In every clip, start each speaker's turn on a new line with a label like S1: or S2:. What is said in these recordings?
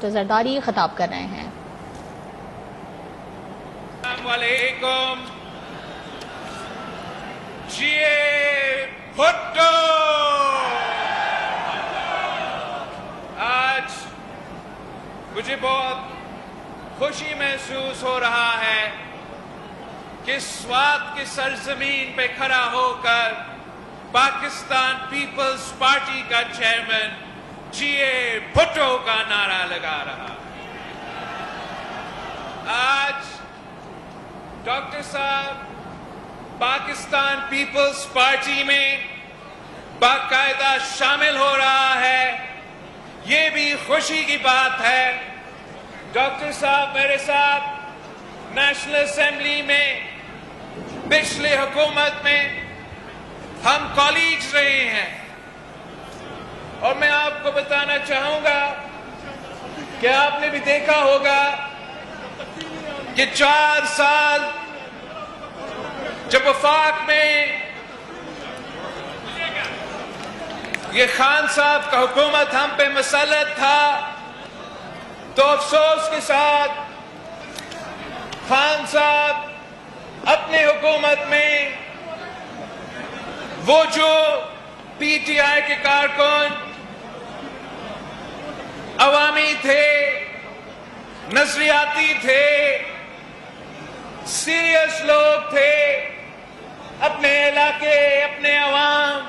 S1: Doctor Zardari खिताब कर रहे हैं।
S2: अस्सलामुअलैकुम। जिए भुट्टो। आज मुझे बहुत खुशी महसूस हो रहा है कि स्वात की सरजमीन पे खड़ा होकर पाकिस्तान पीपल्स पार्टी का चेयरमैन जिए भुट्टो का नारा लगा रहा है। आज डॉक्टर साहब पाकिस्तान पीपल्स पार्टी में बाकायदा शामिल हो रहा है, ये भी खुशी की बात है। डॉक्टर साहब मेरे साथ नेशनल असेंबली में पिछले हुकूमत में हम कॉलीग्स रहे हैं और मैं आपको बताना चाहूंगा कि आपने भी देखा होगा कि 4 साल जब वफाक में ये खान साहब का हुकूमत हम पे मुसल्लत था, तो अफसोस के साथ खान साहब अपने हुकूमत में वो जो पीटीआई के कारकुन अवामी थे, नजरियाती थे, सीरियस लोग थे, अपने इलाके अपने अवाम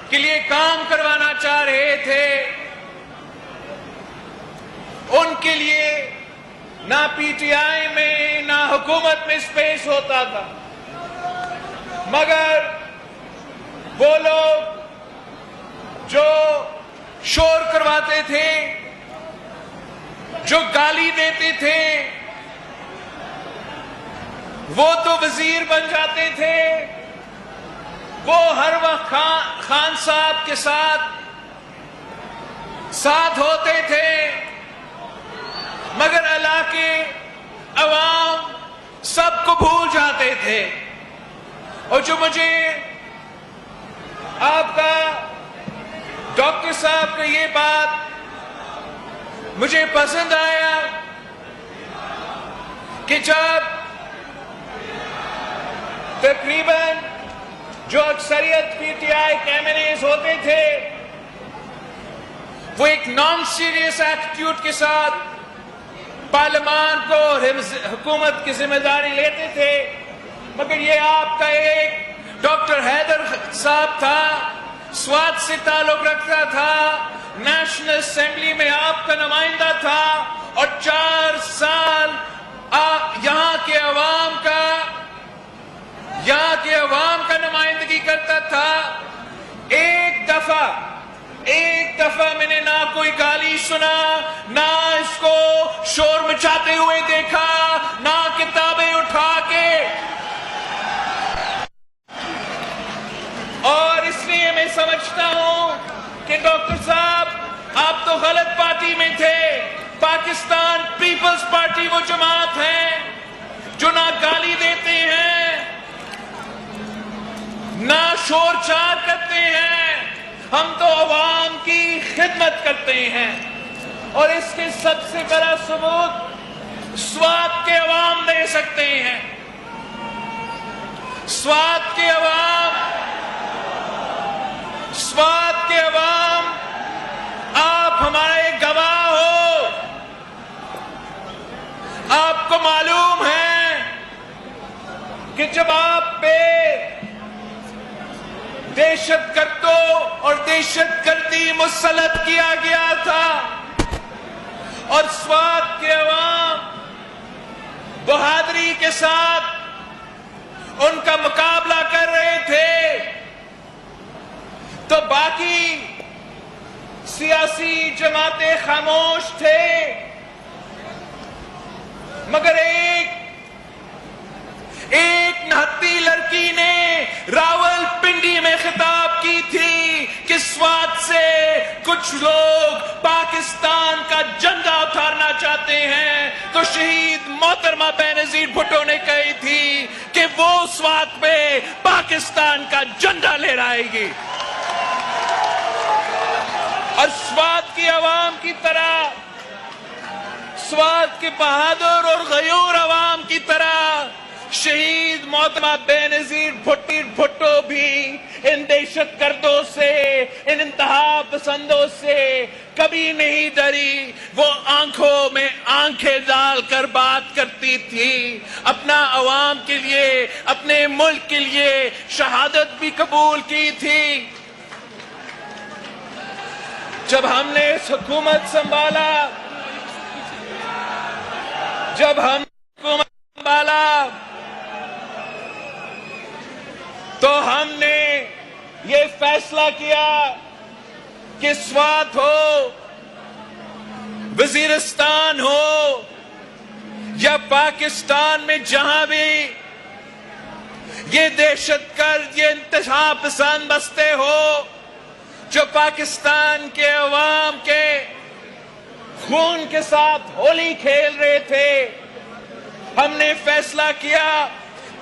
S2: के लिए काम करवाना चाह रहे थे, उनके लिए ना पीटीआई में ना हुकूमत में स्पेस होता था। मगर वो लोग जो शोर करवाते थे, जो गाली देते थे, वो तो वजीर बन जाते थे, वो हर वक्त खान साहब के साथ होते थे, मगर इलाके अवाम सबको भूल जाते थे। और जो मुझे आपका डॉक्टर साहब का ये बात मुझे पसंद आया कि जब तकरीबन जो अक्सरियत पीटीआई कैबिनेट होते थे वो एक नॉन सीरियस एटीट्यूड के साथ पार्लियामान को और हुकूमत की जिम्मेदारी लेते थे, मगर ये आपका एक डॉक्टर हैदर साहब था, स्वात से ताल्लुक रखता था, नेशनल असेंबली में आपका नुमाइंदा था और 4 साल यहां के अवाम का नुमाइंदगी करता था। एक दफा मैंने ना कोई गाली सुना, ना इसको शोर मचाते हुए देखा, ना किताबें उठा के। और इसलिए मैं समझता हूं कि डॉक्टर साहब आप तो गलत पार्टी में थे। पाकिस्तान पीपल्स पार्टी वो जमात है जो ना गाली देते हैं, ना शोर चार करते हैं, हम तो अवाम की खिदमत करते हैं। और इसके सबसे बड़ा सबूत स्वात के अवाम दे सकते हैं। स्वात के अवाम आप हमारे गवाह हो। आपको मालूम है कि जब आप पे दहशतगर्दों और दहशतगर्दी मुसल्लत किया गया था और स्वात के अवाम बहादुरी के साथ उनका मुकाबला कर रहे थे, तो बाकी सियासी जमातें खामोश थे। मगर एक नहत्ती लड़की ने रावलपिंडी में खिताब की थी कि स्वात से कुछ लोग पाकिस्तान का झंडा उतारना चाहते हैं, तो शहीद मोहतरमा बेनजीर भुट्टो ने कही थी कि वो स्वात में पाकिस्तान का झंडा लहराएगी। और स्वात की आवाम की तरह, स्वात के बहादुर और गयूर आवाम की तरह शहीद मोहतरमा बेनजीर भुट्टो भी इन दहशतगर्दों से, इन इंतहा पसंदों से कभी नहीं डरी। वो आंखों में आंखें डालकर बात करती थी, अपना अवाम के लिए, अपने मुल्क के लिए शहादत भी कबूल की थी। जब हमने हुकूमत संभाला, जब हम हुकूमत संभाला तो हमने ये फैसला किया कि स्वात हो, वजीरिस्तान हो या पाकिस्तान में जहां भी ये दहशतगर्द, ये इंतहा पसंद बसते हो जो पाकिस्तान के अवाम के खून के साथ होली खेल रहे थे, हमने फैसला किया,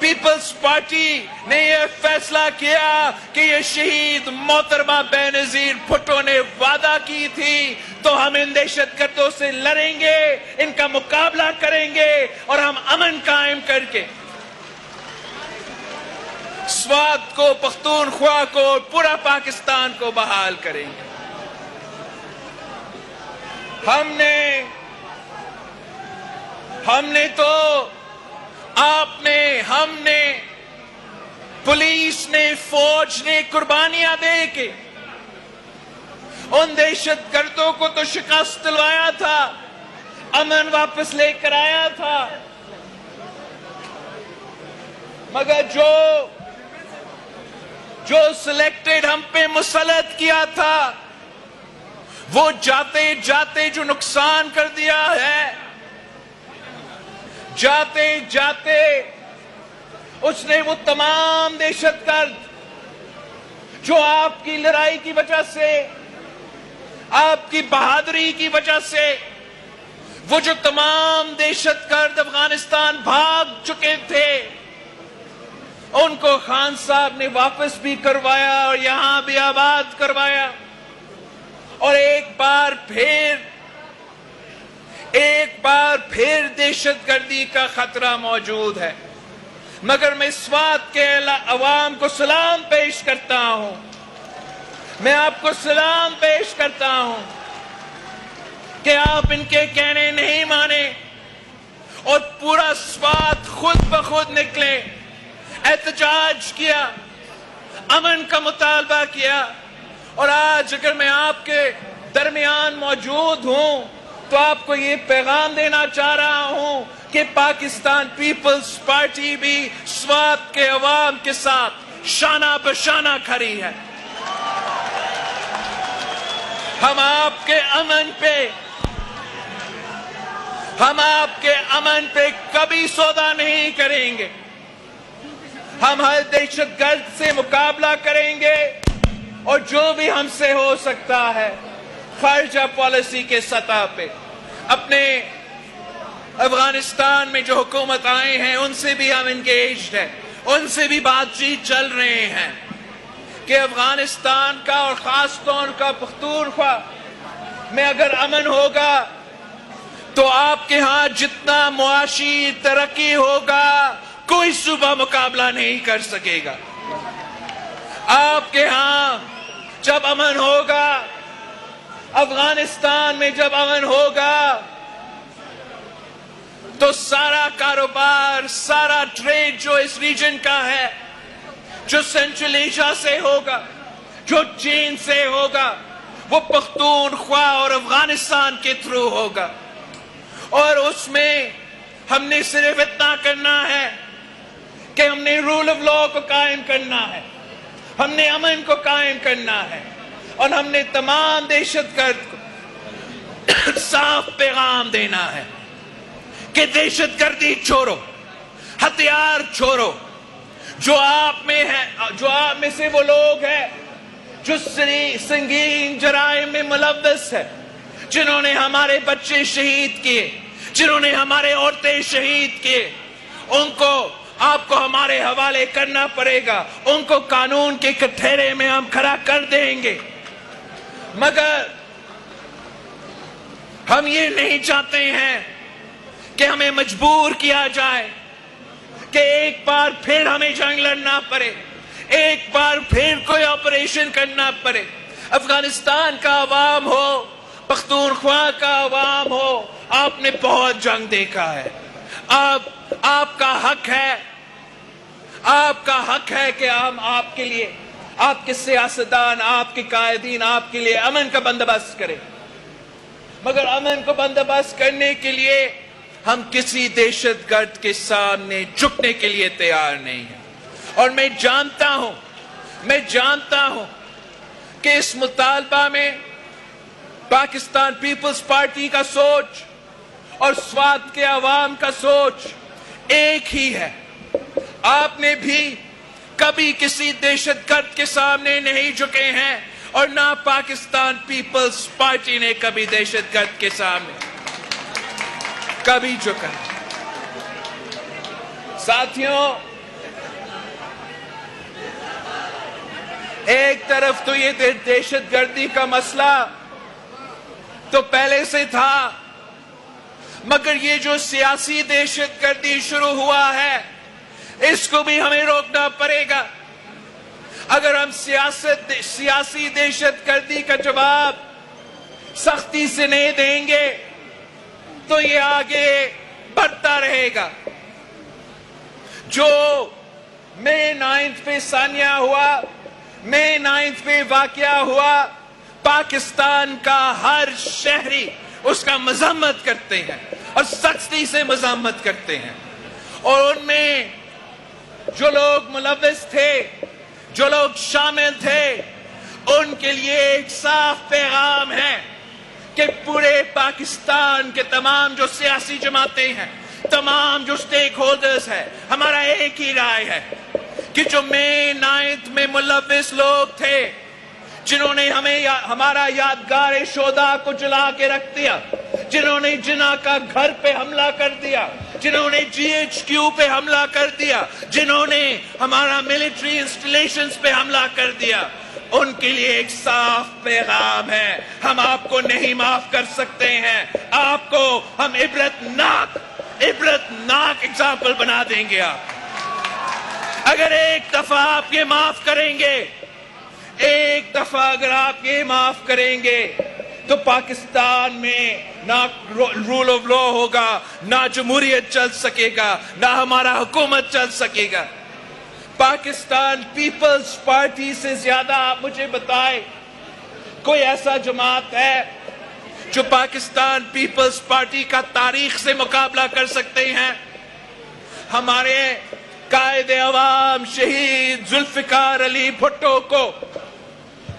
S2: पीपल्स पार्टी ने यह फैसला किया कि ये शहीद मोहतरमा बेनजीर भुट्टो ने वादा की थी तो हम इन दहशतगर्दों से लड़ेंगे, इनका मुकाबला करेंगे और हम अमन कायम करके स्वात को, पख्तूनख्वा को, पूरा पाकिस्तान को बहाल करेंगे। हमने तो हमने पुलिस ने, फौज ने कुर्बानियां दे के उन दहशतगर्दों को तो शिकस्त दिलवाया था, अमन वापस लेकर आया था, मगर जो सिलेक्टेड हम पे मुसल्लत किया था, वो जाते जाते जो नुकसान कर दिया है, जाते जाते उसने वो तमाम दहशतगर्द जो आपकी लड़ाई की वजह से, आपकी बहादुरी की वजह से, वो जो तमाम दहशतगर्द अफगानिस्तान भाग चुके थे, उनको खान साहब ने वापस भी करवाया और यहां भी आबाद करवाया। और एक बार फिर दहशतगर्दी का खतरा मौजूद है। मगर मैं स्वात के अवाम को सलाम पेश करता हूं, मैं आपको सलाम पेश करता हूं कि आप इनके कहने नहीं माने और पूरा स्वात खुद ब खुद निकले, एहतजाज किया, अमन का मुतालबा किया। और आज अगर मैं आपके दरमियान मौजूद हूं तो आपको ये पैगाम देना चाह रहा हूं कि पाकिस्तान पीपल्स पार्टी भी स्वात के अवाम के साथ शाना बशाना खड़ी है। हम आपके अमन पे कभी सौदा नहीं करेंगे। हम हर दहशतगर्द से मुकाबला करेंगे और जो भी हमसे हो सकता है खारजा पॉलिसी के सतह पे, अपने अफगानिस्तान में जो हुकूमत आए हैं उनसे भी हम इंगेज्ड हैं, उनसे भी बातचीत चल रहे हैं कि अफगानिस्तान का और खास तौर का पख्तूनख्वा में अगर अमन होगा तो आपके यहां जितना मुआशी तरक्की होगा कोई सूबा मुकाबला नहीं कर सकेगा। आपके यहां जब अमन होगा, अफगानिस्तान में जब अमन होगा तो सारा कारोबार, सारा ट्रेड जो इस रीजन का है, जो सेंट्रल एशिया से होगा, जो चीन से होगा, वो पख्तूनख्वा और अफगानिस्तान के थ्रू होगा। और उसमें हमने सिर्फ इतना करना है कि हमने रूल ऑफ लॉ को कायम करना है, हमने अमन को कायम करना है और हमने तमाम दहशतगर्द को साफ पैगाम देना है कि दहशतगर्दी छोड़ो, हथियार छोड़ो। जो आप में है, जो आप में से वो लोग हैं जो संगीन जराइम में मुलव्वस है, जिन्होंने हमारे बच्चे शहीद किए, जिन्होंने हमारे औरतें शहीद किए, उनको आपको हमारे हवाले करना पड़ेगा। उनको कानून के कटघरे में हम खड़ा कर देंगे। मगर हम ये नहीं चाहते हैं कि हमें मजबूर किया जाए कि एक बार फिर हमें जंग लड़ना पड़े, एक बार फिर कोई ऑपरेशन करना पड़े। अफगानिस्तान का अवाम हो, पख्तूनख्वा का अवाम हो, आपने बहुत जंग देखा है। आपका हक है कि हम आपके लिए, आपके सियासतदान, आपके कायदीन आपके लिए अमन का बंदोबस्त करें, मगर अमन को बंदोबस्त करने के लिए हम किसी दहशतगर्द के सामने झुकने के लिए तैयार नहीं है। और मैं जानता हूं कि इस मुतालबा में पाकिस्तान पीपल्स पार्टी का सोच और स्वात के अवाम का सोच एक ही है। आपने भी कभी किसी दहशतगर्द के सामने नहीं झुके हैं और ना पाकिस्तान पीपल्स पार्टी ने कभी दहशतगर्द के सामने कभी झुका। साथियों, एक तरफ तो ये दहशतगर्दी का मसला तो पहले से था, मगर ये जो सियासी दहशतगर्दी शुरू हुआ है इसको भी हमें रोकना पड़ेगा। अगर हम सियासी दहशतगर्दी का जवाब सख्ती से नहीं देंगे तो ये आगे बढ़ता रहेगा। जो मई 9 पे सानिया हुआ, मई 9 पे वाकया हुआ, पाकिस्तान का हर शहरी उसका मजम्मत करते हैं और सख्ती से मजम्मत करते हैं। और उनमें जो लोग मुलव्विस थे, जो लोग शामिल थे, उनके लिए एक साफ पैगाम है कि पूरे पाकिस्तान के तमाम जो सियासी जमातें हैं, तमाम जो स्टेक होल्डर्स हैं, हमारा एक ही राय है कि जो मई 9 में मुलव्विस लोग थे, जिन्होंने हमारा यादगार शोदा को जला के रख दिया, जिन्होंने जिन्ना का घर पे हमला कर दिया, जिन्होंने GHQ पे हमला कर दिया, जिन्होंने हमारा मिलिट्री इंस्टॉलेशंस पे हमला कर दिया, उनके लिए एक साफ पैगाम है, हम आपको नहीं माफ कर सकते हैं। आपको हम इबरतनाक एग्जाम्पल बना देंगे। अगर एक दफा आप ये माफ करेंगे, एक दफा अगर आप ये माफ करेंगे तो पाकिस्तान में ना रूल ऑफ लॉ होगा, ना जमहूरियत चल सकेगा, ना हमारा हुकूमत चल सकेगा। पाकिस्तान पीपल्स पार्टी से ज्यादा आप मुझे बताएं कोई ऐसा जमात है जो पाकिस्तान पीपल्स पार्टी का तारीख से मुकाबला कर सकते हैं? हमारे कायदे अवाम शहीद जुल्फिकार अली भुट्टो को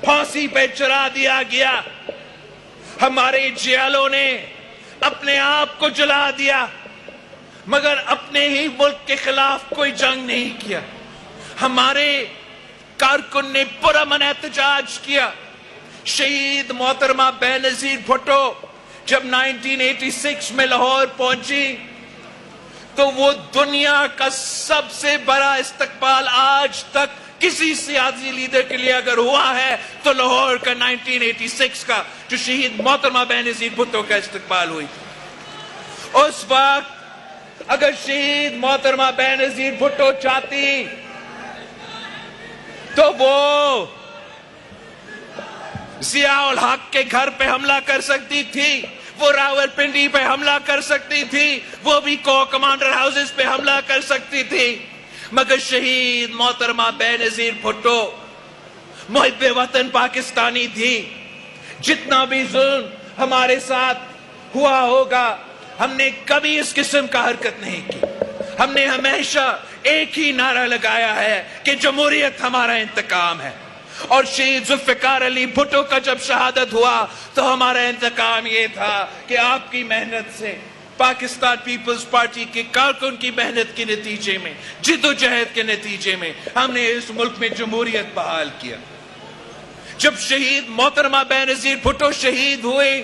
S2: फांसी पे चढ़ा दिया गया, हमारे जेलों ने अपने आप को जला दिया, मगर अपने ही मुल्क के खिलाफ कोई जंग नहीं किया। हमारे कारकुन ने पुरअमन एहतजाज किया। शहीद मोहतरमा बेनजीर भुट्टो जब 1986 में लाहौर पहुंची तो वो दुनिया का सबसे बड़ा इस्तकबाल आज तक किसी सियासी लीडर के लिए अगर हुआ है तो लाहौर का 1986 का जो शहीद मोहतरमा बेनजीर भुट्टो का इस्तकबाल हुई। उस वक्त अगर शहीद मोहतरमा बेनजीर भुट्टो चाहती तो वो जियाउल हक के घर पे हमला कर सकती थी, वो रावलपिंडी पे हमला कर सकती थी, वो भी को कमांडर हाउसेस पे हमला कर सकती थी, मगर शहीद मोहतरमा बेनजीर भुट्टो मुहिब्बे वतन पाकिस्तानी थी। जितना भी जुल्म हमारे साथ हुआ होगा, हमने कभी इस किस्म का हरकत नहीं की। हमने हमेशा एक ही नारा लगाया है कि जमहूरियत हमारा इंतकाम है। और शहीद जुल्फिकार अली भुट्टो का जब शहादत हुआ तो हमारा इंतकाम ये था कि आपकी मेहनत से, पाकिस्तान पीपल्स पार्टी के कारकुन की मेहनत के नतीजे में, जिद्दोजहद के नतीजे में हमने इस मुल्क में जमहूरियत बहाल किया। जब शहीद मोहतरमा बेनजीर भुट्टो शहीद हुए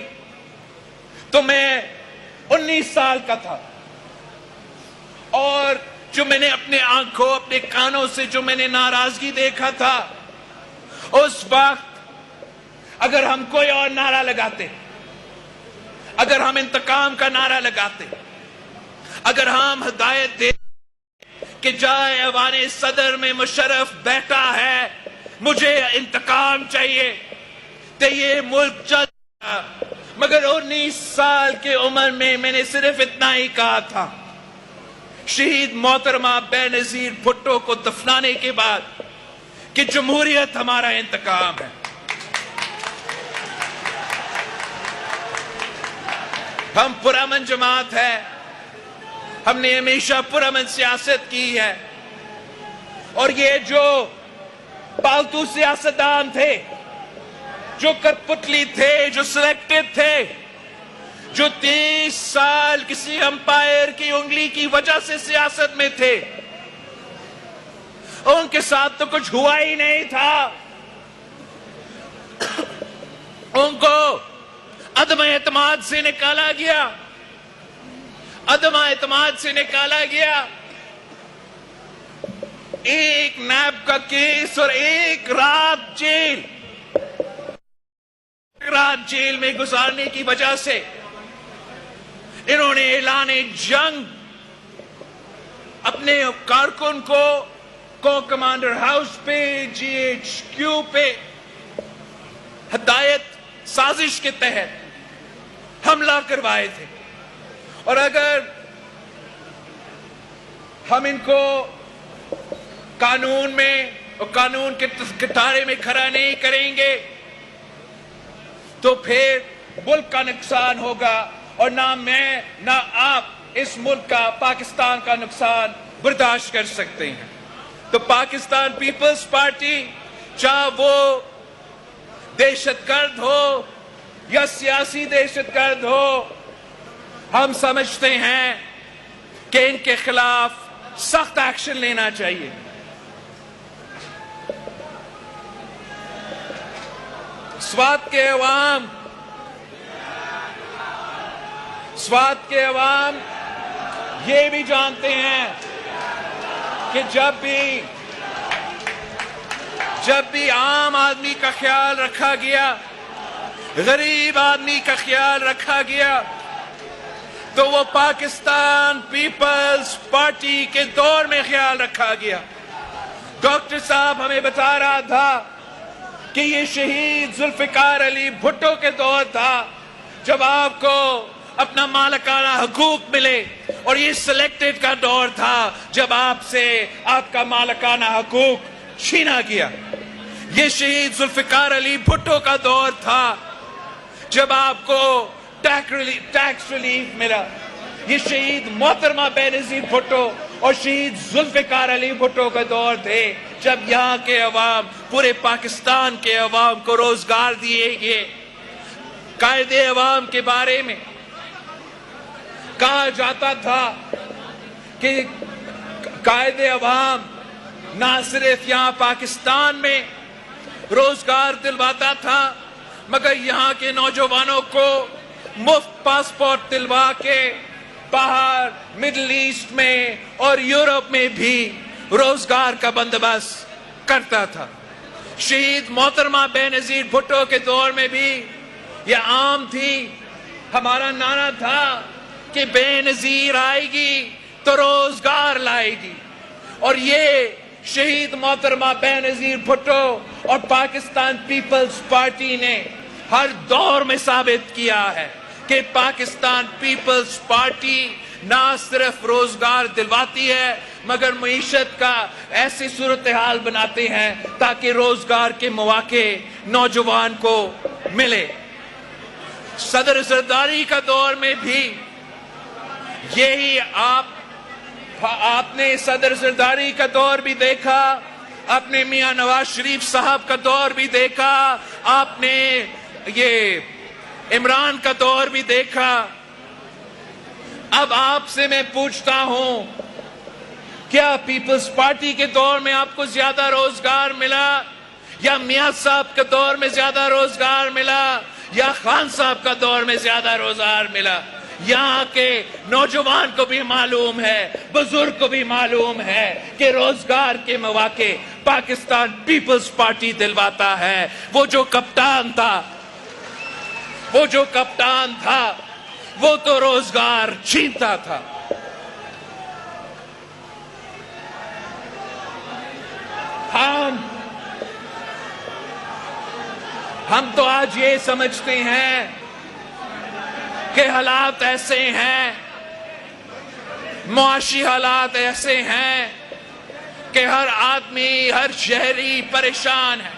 S2: तो मैं 19 साल का था और जो मैंने अपने आंखों, अपने कानों से जो मैंने नाराजगी देखा था, उस वक्त अगर हम कोई और नारा लगाते, अगर हम इंतकाम का नारा लगाते, अगर हम हिदायत दे कि जाए ऐवाने सदर में मुशर्रफ बैठा है, मुझे इंतकाम चाहिए, तो ये मुल्क चल। मगर 19 साल की उम्र में मैंने सिर्फ इतना ही कहा था, शहीद मोहतरमा बेनजीर भुट्टो को दफनाने के बाद, कि जमहूरियत हमारा इंतकाम है। हम पुरअमन जमात है, हमने हमेशा पुरअमन सियासत की है। और ये जो पालतू सियासतदान थे, जो कठपुतली थे, जो सिलेक्टेड थे, जो 30 साल किसी अंपायर की उंगली की वजह से सियासत में थे, उनके साथ तो कुछ हुआ ही नहीं था। उनको अदम एतमाद से निकाला गया, अदम एतमाद से निकाला गया। एक नैब का केस और एक रात जेल में गुजारने की वजह से इन्होंने ऐलाने जंग अपने कारकुन को कमांडर हाउस पे, GHQ पे हिदायत साजिश के तहत हमला करवाए थे। और अगर हम इनको कानून में और कानून के कटारे में खड़ा नहीं करेंगे तो फिर मुल्क का नुकसान होगा, और ना मैं ना आप इस मुल्क का, पाकिस्तान का नुकसान बर्दाश्त कर सकते हैं। तो पाकिस्तान पीपल्स पार्टी, चाहे वो दहशतगर्द हो या सियासी दहशतगर्द हो, हम समझते हैं कि इनके खिलाफ सख्त एक्शन लेना चाहिए। स्वात के अवाम ये भी जानते हैं कि जब भी आम आदमी का ख्याल रखा गया, गरीब आदमी का ख्याल रखा गया, तो वो पाकिस्तान पीपल्स पार्टी के दौर में ख्याल रखा गया। डॉक्टर साहब हमें बता रहा था कि ये शहीद जुल्फिकार अली भुट्टो के दौर था जब आपको अपना मालिकाना हकूक मिले, और ये सिलेक्टेड का दौर था जब आपसे आपका मालिकाना हकूक छीना गया। ये शहीद जुल्फिकार अली भुट्टो का दौर था जब आपको टैक्स रिलीफ मिला। ये शहीद मोहतरमा बेनजीर भुट्टो और शहीद जुल्फिकार अली भुट्टो का दौर थे जब यहाँ के अवाम, पूरे पाकिस्तान के अवाम को रोजगार दिए गए। कायदे अवाम के बारे में कहा जाता था कि कायदे अवाम ना सिर्फ यहाँ पाकिस्तान में रोजगार दिलवाता था, मगर यहाँ के नौजवानों को मुफ्त पासपोर्ट दिलवा के बाहर मिडिल ईस्ट में और यूरोप में भी रोजगार का बंदोबस्त करता था। शहीद मोहतरमा बेनजीर भुट्टो के दौर में भी यह आम थी। हमारा नारा था कि बेनजीर आएगी तो रोजगार लाएगी, और ये शहीद मोहतरमा बेनजीर भुट्टो और पाकिस्तान पीपल्स पार्टी ने हर दौर में साबित किया है कि पाकिस्तान पीपल्स पार्टी ना सिर्फ रोजगार दिलवाती है मगर मईशत का ऐसी सूरत हाल बनाते हैं ताकि रोजगार के मौके नौजवान को मिले। सदर जरदारी का दौर में भी यही आपने सदर जरदारी का दौर भी देखा, आपने मियां नवाज शरीफ साहब का दौर भी देखा, आपने ये इमरान का दौर भी देखा। अब आपसे मैं पूछता हूं, क्या पीपल्स पार्टी के दौर में आपको ज्यादा रोजगार मिला, या मियां साहब के दौर में ज्यादा रोजगार मिला, या खान साहब का दौर में ज्यादा रोजगार मिला? यहाँ के नौजवान को भी मालूम है, बुजुर्ग को भी मालूम है कि रोजगार के मौके पाकिस्तान पीपल्स पार्टी दिलवाता है। वो जो कप्तान था वो तो रोजगार छीनता था। हम तो आज ये समझते हैं कि हालात ऐसे हैं, मुआशी हालात ऐसे हैं कि हर आदमी, हर शहरी परेशान है।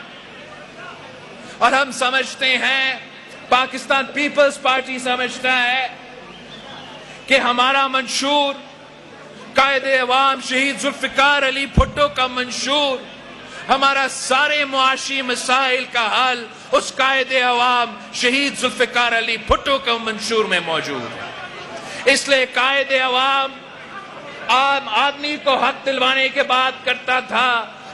S2: और हम समझते हैं, पाकिस्तान पीपल्स पार्टी समझता है कि हमारा मंशूर, कायदे अवाम शहीद जुल्फिकार अली भुट्टो का मंशूर, हमारा सारे मुआशी मसाइल का हल उस कायदे अवाम शहीद जुल्फिकार अली भुट्टो का मंशूर में मौजूद है। इसलिए कायदे अवाम आम आदमी को हक दिलवाने की बात करता था,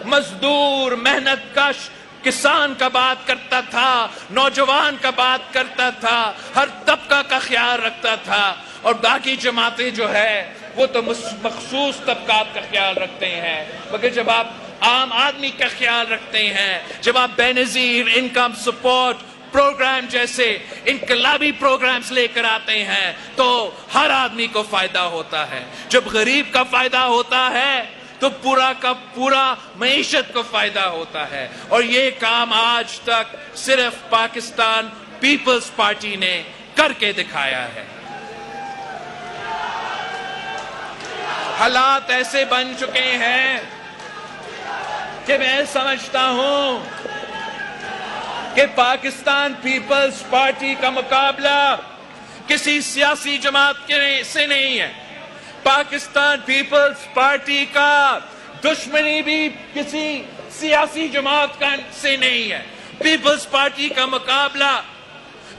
S2: मजदूर, मेहनत कश किसान का बात करता था, नौजवान का बात करता था, हर तबका का ख्याल रखता था। और बाकी जमातें जो है वो तो मखसूस तबकात का ख्याल रखते हैं। मगर जब आप आम आदमी का ख्याल रखते हैं, जब आप बेनजीर इनकम सपोर्ट प्रोग्राम जैसे इनकलाबी प्रोग्राम्स लेकर आते हैं तो हर आदमी को फायदा होता है। जब गरीब का फायदा होता है तो पूरा का पूरा मईशत को फायदा होता है। और ये काम आज तक सिर्फ पाकिस्तान पीपल्स पार्टी ने करके दिखाया है। हालात ऐसे बन चुके हैं कि मैं समझता हूं कि पाकिस्तान पीपल्स पार्टी का मुकाबला किसी सियासी जमात से नहीं है। पाकिस्तान पीपल्स पार्टी का दुश्मनी भी किसी सियासी जमात से नहीं है। पीपल्स पार्टी का मुकाबला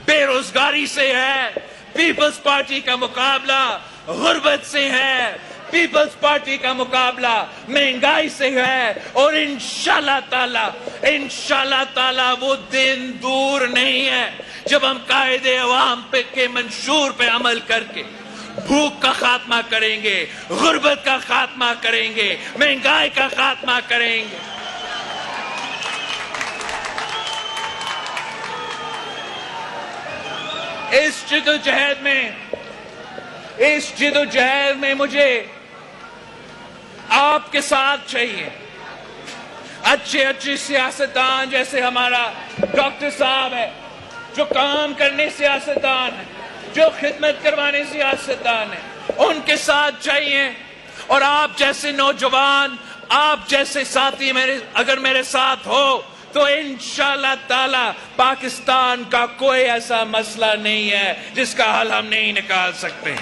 S2: बेरोजगारी से है, पीपल्स पार्टी का मुकाबला गुर्बत से है, पीपल्स पार्टी का मुकाबला महंगाई से है। और इंशाल्लाह ताला वो दिन दूर नहीं है जब हम कायदे अवाम के मंशूर पे अमल करके भूख का खात्मा करेंगे, गुर्बत का खात्मा करेंगे, महंगाई का खात्मा करेंगे। इस जिदोजहद में मुझे आपके साथ चाहिए। अच्छे सियासतदान जैसे हमारा डॉक्टर साहब है, जो काम करने सियासतदान है, जो खिदमत करवाने सियासतदान है, उनके साथ चाहिए। और आप जैसे नौजवान, आप जैसे साथी अगर मेरे साथ हो तो इंशाल्लाह ताला पाकिस्तान का कोई ऐसा मसला नहीं है जिसका हल हम नहीं निकाल सकते।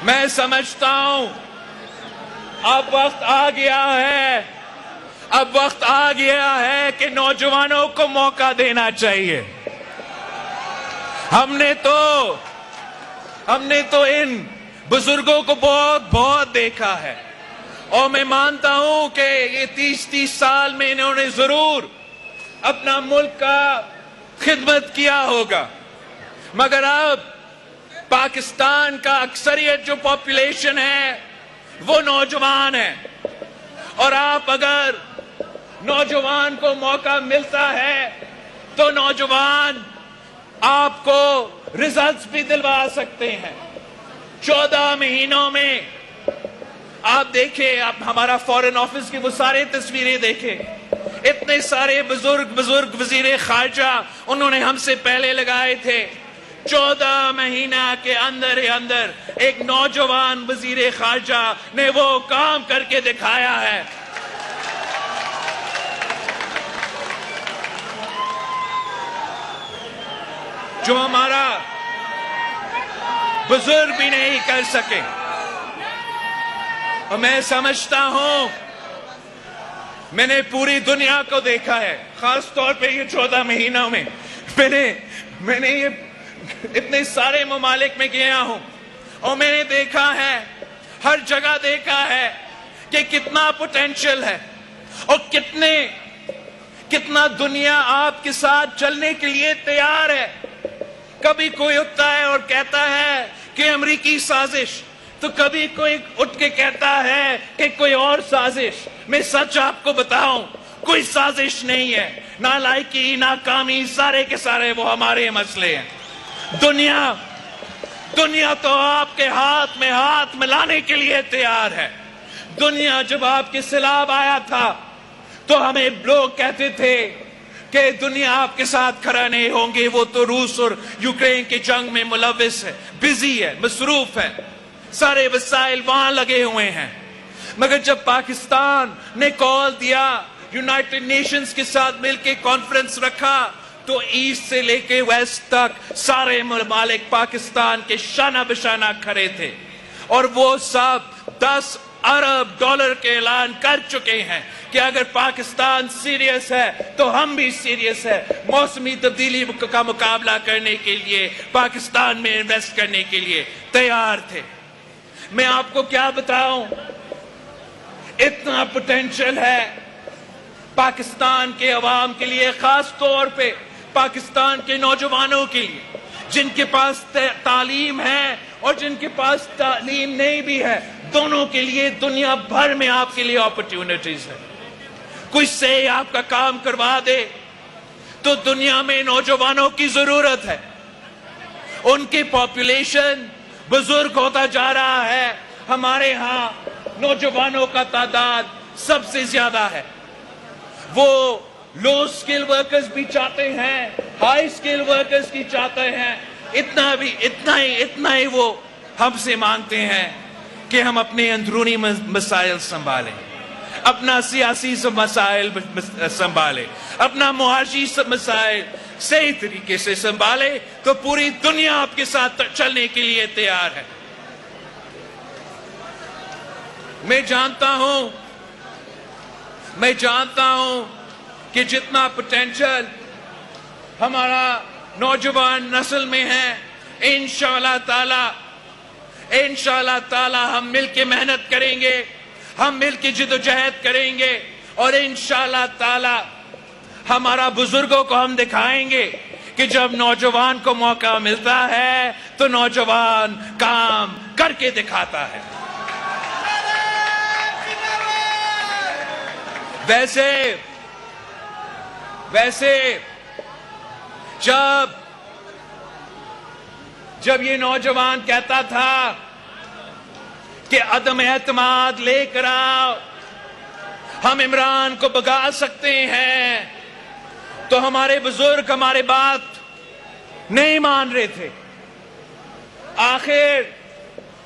S2: मैं समझता हूं अब वक्त आ गया है कि नौजवानों को मौका देना चाहिए। हमने तो इन बुजुर्गों को बहुत देखा है और मैं मानता हूं कि ये 30 साल में इन्होंने जरूर अपना मुल्क का खिदमत किया होगा। मगर अब पाकिस्तान का अक्सरियत जो पॉपुलेशन है वो नौजवान है। और आप अगर नौजवान को मौका मिलता है तो नौजवान आपको रिजल्ट्स भी दिलवा सकते हैं। 14 महीनों में आप देखें, आप हमारा फॉरेन ऑफिस की वो सारे तस्वीरें देखें, इतने सारे बुजुर्ग वजीर खारजा उन्होंने हमसे पहले लगाए थे। 14 महीना के अंदर ही अंदर एक नौजवान वजीर खारजा ने वो काम करके दिखाया है। जो हमारा बुजुर्ग भी नहीं कर सके। और मैं समझता हूं, मैंने पूरी दुनिया को देखा है, खास तौर पे ये 14 महीनों में मैंने ये इतने सारे ममालिक में गया हूं और मैंने देखा है, हर जगह देखा है कि कितना पोटेंशियल है और कितना दुनिया आपके साथ चलने के लिए तैयार है। कभी कोई उठता है और कहता है कि अमेरिकी साजिश, तो कभी कोई उठ के कहता है कि कोई और साजिश। मैं सच आपको बताऊं, कोई साजिश नहीं है। नालायकी, नाकामी, सारे के सारे वो हमारे मसले हैं। दुनिया तो आपके हाथ में हाथ मिलाने के लिए तैयार है। दुनिया जब आपके सैलाब आया था तो हमें लोग कहते थे कि दुनिया आपके साथ खड़ा नहीं होंगे, वो तो रूस और यूक्रेन की जंग में मुलविस है, बिजी है, मसरूफ है, सारे वसाइल वहां लगे हुए हैं। मगर जब पाकिस्तान ने कॉल दिया, यूनाइटेड नेशंस के साथ मिलकर कॉन्फ्रेंस रखा, तो ईस्ट से लेके वेस्ट तक सारे ममालिक पाकिस्तान के शाना बशाना खड़े थे और वो सब 10 अरब डॉलर के ऐलान कर चुके हैं कि अगर पाकिस्तान सीरियस है तो हम भी सीरियस है। मौसमी तब्दीली का मुकाबला करने के लिए पाकिस्तान में इन्वेस्ट करने के लिए तैयार थे। मैं आपको क्या बताऊं, इतना पोटेंशियल है पाकिस्तान के अवाम के लिए, खास तौर पे पाकिस्तान के नौजवानों के लिए, जिनके पास तालीम है और जिनके पास तालीम नहीं भी है, दोनों के लिए दुनिया भर में आपके लिए अपॉर्चुनिटीज है। कुछ से आपका काम करवा दे तो दुनिया में नौजवानों की जरूरत है। उनकी पॉपुलेशन बुजुर्ग होता जा रहा है। हमारे यहां नौजवानों का तादाद सबसे ज्यादा है। वो लो स्किल वर्कर्स भी चाहते हैं, हाई स्किल वर्कर्स की चाहते हैं। इतना ही वो हमसे मांगते हैं कि हम अपने अंदरूनी मसाइल संभालें, अपना सियासी मसाइल संभालें, अपना मुआशी मसाइल सही तरीके से संभाले, तो पूरी दुनिया आपके साथ चलने के लिए तैयार है। मैं जानता हूं कि जितना पोटेंशियल हमारा नौजवान नस्ल में है, इंशाअल्लाह ताला हम मिलके मेहनत करेंगे, हम मिलके जिद्दोजहद करेंगे और इंशाअल्लाह ताला हमारा बुजुर्गों को हम दिखाएंगे कि जब नौजवान को मौका मिलता है तो नौजवान काम करके दिखाता है। वैसे जब ये नौजवान कहता था कि अदम एतमाद लेकर आओ, हम इमरान को भगा सकते हैं, तो हमारे बुजुर्ग हमारे बात नहीं मान रहे थे। आखिर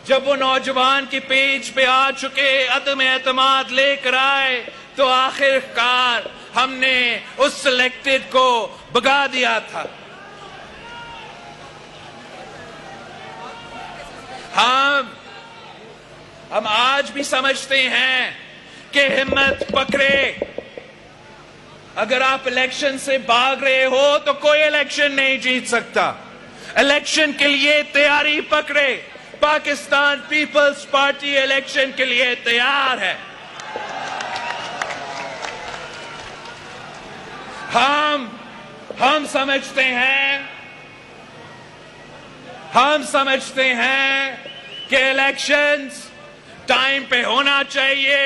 S2: जब वो नौजवान के पेज पे आ चुके, अदम एतमाद लेकर आए, तो आखिरकार हमने उस सिलेक्टेड को भगा दिया था। हम आज भी समझते हैं कि हिम्मत पकड़े। अगर आप इलेक्शन से भाग रहे हो तो कोई इलेक्शन नहीं जीत सकता। इलेक्शन के लिए तैयारी पकड़े। पाकिस्तान पीपल्स पार्टी इलेक्शन के लिए तैयार है। हम समझते हैं कि इलेक्शंस टाइम पे होना चाहिए,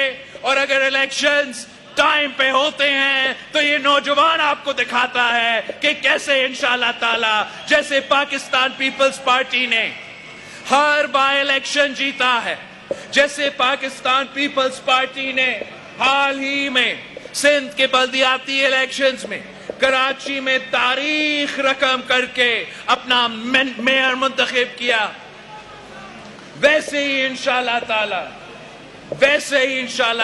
S2: और अगर इलेक्शंस टाइम पे होते हैं तो ये नौजवान आपको दिखाता है कि कैसे इंशाअल्लाह ताला, जैसे पाकिस्तान पीपल्स पार्टी ने हर बाय इलेक्शन जीता है, जैसे पाकिस्तान पीपल्स पार्टी ने हाल ही में सिंध के बल्दियाती इलेक्शंस में कराची में तारीख रकम करके अपना मेयर मुंतखब किया, वैसे ही इंशाअल्लाह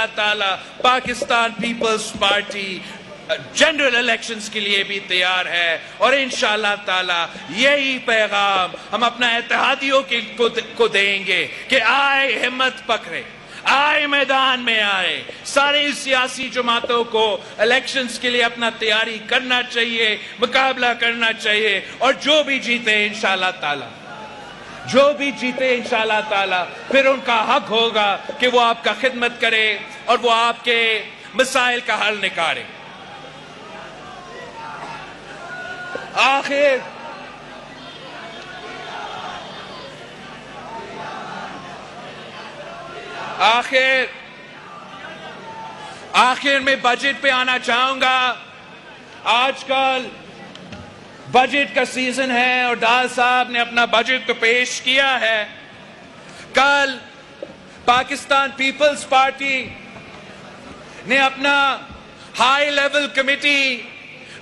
S2: ताला पाकिस्तान पीपल्स पार्टी जनरल इलेक्शंस के लिए भी तैयार है। और इंशाअल्लाह ताला यही पैगाम हम अपना इत्तेहादियों को देंगे कि आए, हिम्मत पकड़े, आए, मैदान में आए। सारी सियासी जमातों को इलेक्शंस के लिए अपना तैयारी करना चाहिए, मुकाबला करना चाहिए, और जो भी जीते इंशाअल्लाह ताला फिर उनका हक होगा कि वो आपका खिदमत करे और वो आपके मसाइल का हल निकाले। आखिर में बजट पे आना चाहूंगा। आजकल बजट का सीजन है और डार साहब ने अपना बजट तो पेश किया है। कल पाकिस्तान पीपल्स पार्टी ने अपना हाई लेवल कमेटी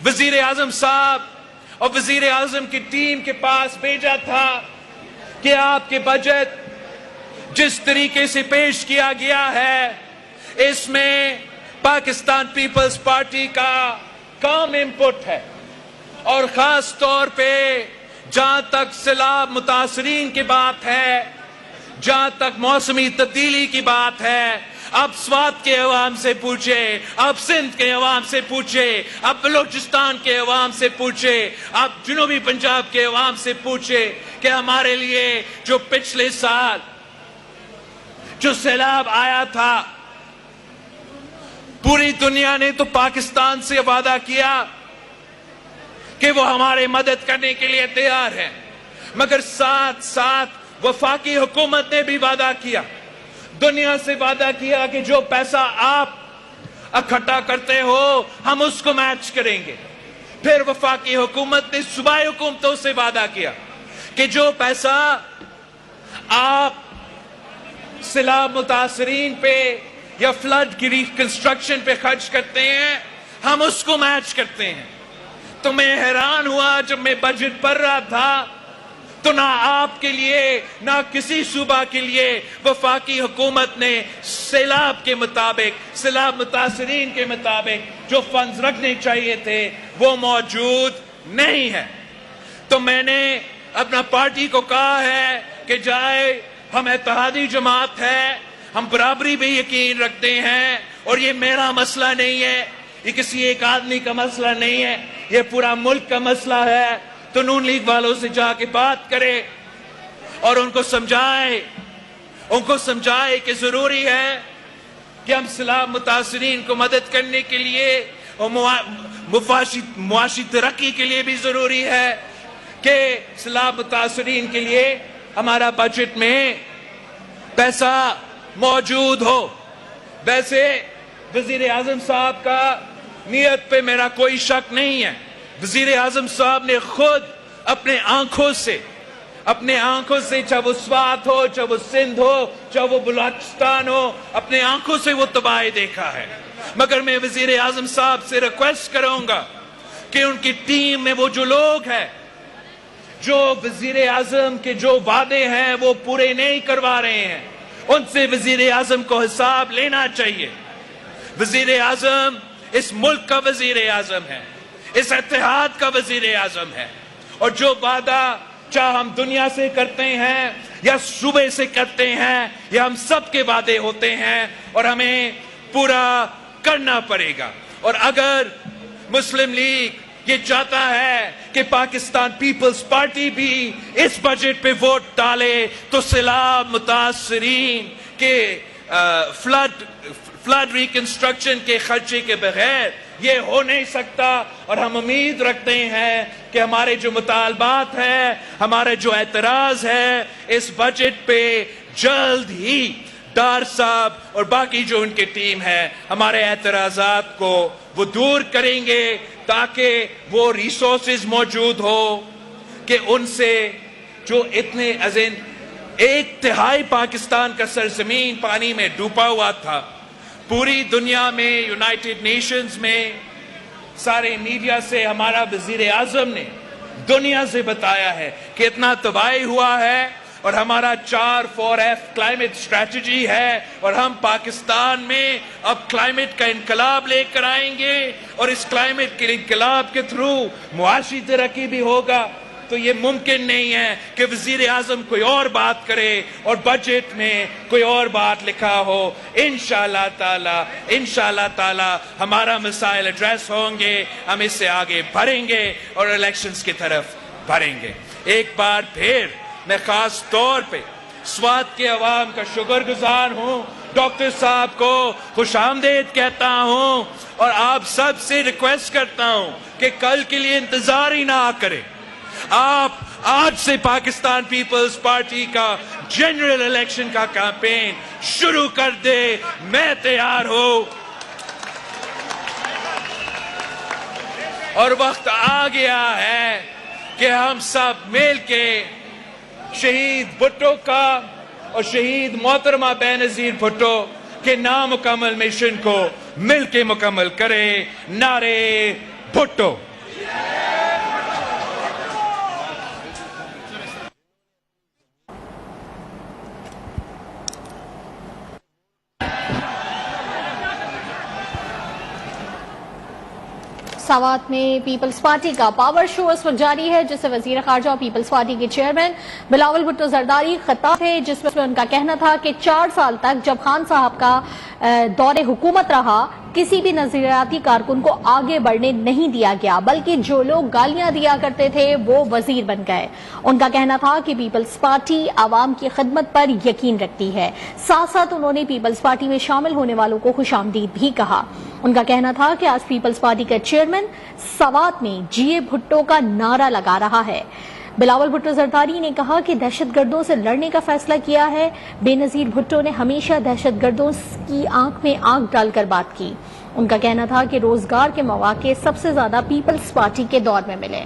S2: वजीर आजम साहब और वजीर आजम की टीम के पास भेजा था कि आपके बजट जिस तरीके से पेश किया गया है, इसमें पाकिस्तान पीपल्स पार्टी का कम इनपुट है और खास तौर पे जहां तक सैलाब मुतासरीन की बात है, जहां तक मौसमी तब्दीली की बात है, अब स्वात के अवाम से पूछे, अब सिंध के अवाम से पूछे, अब बलूचिस्तान के अवाम से पूछे, अब जुनूबी पंजाब के अवाम से पूछे कि हमारे लिए जो पिछले साल जो सैलाब आया था, पूरी दुनिया ने तो पाकिस्तान से वादा किया कि वो हमारे मदद करने के लिए तैयार है, मगर साथ साथ वफाकी हुकूमत ने भी वादा किया, दुनिया से वादा किया कि जो पैसा आप इकट्ठा करते हो हम उसको मैच करेंगे। फिर वफाकी हुकूमत ने सूबाई हुकूमतों से वादा किया कि जो पैसा आप सैलाब मुतासरीन पे या फ्लड की रिकंस्ट्रक्शन पे खर्च करते हैं हम उसको मैच करते हैं। तो मैं हैरान हुआ जब मैं बजट पढ़ रहा था तो ना आपके लिए ना किसी सूबा के लिए वफाकी हुकूमत ने सैलाब के मुताबिक, सैलाब मुतासरीन के मुताबिक जो फंड्स रखने चाहिए थे वो मौजूद नहीं है। तो मैंने अपना पार्टी को कहा है कि जाए, हम इत्तेहादी जमात है, हम बराबरी पे यकीन रखते हैं और ये मेरा मसला नहीं है, ये किसी एक आदमी का मसला नहीं है, ये पूरा मुल्क का मसला है। तो नून लीग वालों से जाके बात करें और उनको समझाए कि जरूरी है कि हम सैलाब मुतासरीन को मदद करने के लिए और मुआशी तरक्की के लिए भी जरूरी है कि सैलाब मुतासरीन के लिए हमारा बजट में पैसा मौजूद हो। वैसे वजीर आजम साहब का नीयत पे मेरा कोई शक नहीं है। वजीर आजम साहब ने खुद अपने आंखों से, चाहे वो स्वात हो, चाहे वो सिंध हो, चाहे वो बलूचिस्तान हो, अपने आंखों से वो तबाही देखा है। मगर मैं वजीर आजम साहब से रिक्वेस्ट करूंगा कि उनकी टीम में वो जो लोग हैं जो वजीर आजम के जो वादे हैं वो पूरे नहीं करवा रहे हैं, उनसे वजीर आजम को हिसाब लेना चाहिए। वजीर आजम इस मुल्क का वजीर आजम है, इस इत्तेहाद का वजीर आजम है और जो वादा चाहे हम दुनिया से करते हैं या सूबे से करते हैं या हम सबके वादे होते हैं और हमें पूरा करना पड़ेगा। और अगर मुस्लिम लीग ये चाहता है कि पाकिस्तान पीपल्स पार्टी भी इस बजट पे वोट डाले तो सैलाब मुतासरीन के फ्लड रिकंस्ट्रक्शन के खर्चे के बगैर ये हो नहीं सकता। और हम उम्मीद रखते हैं कि हमारे जो मुतालबात है, हमारे जो एतराज है इस बजट पे जल्द ही डार साहब और बाकी जो उनकी टीम है हमारे एतराजात को वो दूर करेंगे ताकि वो रिसोर्सेज मौजूद हो कि उनसे जो इतने अज़ीन 1/3 पाकिस्तान का सरजमीन पानी में डूबा हुआ था, पूरी दुनिया में, यूनाइटेड नेशंस में, सारे मीडिया से हमारा वजीर आजम ने दुनिया से बताया है कि इतना तबाही हुआ है और हमारा 4-4F क्लाइमेट स्ट्रेटजी है और हम पाकिस्तान में अब क्लाइमेट का इनकलाब लेकर आएंगे और इस क्लाइमेट के इनकलाब के थ्रू मुआशी तरक्की भी होगा। तो ये मुमकिन नहीं है कि वजीर आजम कोई और बात करे और बजट में कोई और बात लिखा हो। इंशाअल्लाह ताला हमारा मसाइल एड्रेस होंगे, हम इससे आगे बढ़ेंगे और इलेक्शंस की तरफ बढ़ेंगे। एक बार फिर मैं खास तौर पे स्वात के अवाम का शुक्रगुजार हूँ, डॉक्टर साहब को खुशामदीद कहता हूँ और आप सब से रिक्वेस्ट करता हूँ कि कल के लिए इंतजार ही ना करें, आप आज से पाकिस्तान पीपल्स पार्टी का जनरल इलेक्शन का कैंपेन शुरू कर दे। मैं तैयार हूं। और वक्त आ गया है कि हम सब मिल के शहीद भुट्टो का और शहीद मोहतरमा बेनजीर भुट्टो के नामुकम्मल मिशन को मिल के मुकम्मल करें। नारे भुट्टो।
S1: सावात में पीपल्स पार्टी का पावर शो इस वक्त जारी है, जिससे वजीर खारजा और पीपल्स पार्टी के चेयरमैन बिलावल भुट्टो जरदारी खिताब थे, जिसमें उनका कहना था कि 4 साल तक जब खान साहब का दौरे हुकूमत रहा, किसी भी नजरियाती कारकुन को आगे बढ़ने नहीं दिया गया, बल्कि जो लोग गालियां दिया करते थे वो वजीर बन गए। उनका कहना था कि पीपल्स पार्टी आवाम की खिदमत पर यकीन रखती है। साथ साथ उन्होंने पीपल्स पार्टी में शामिल होने वालों को खुशामदीद भी कहा। उनका कहना था कि आज पीपल्स पार्टी का चेयरमैन सवात में जीए भुट्टो का नारा लगा रहा है। बिलावल भुट्टो जरदारी ने कहा कि दहशतगर्दों से लड़ने का फैसला किया है। बेनजीर भुट्टो ने हमेशा दहशतगर्दों की आंख में आंख डालकर बात की। उनका कहना था कि रोजगार के मौके सबसे ज्यादा पीपल्स पार्टी के दौर में मिले।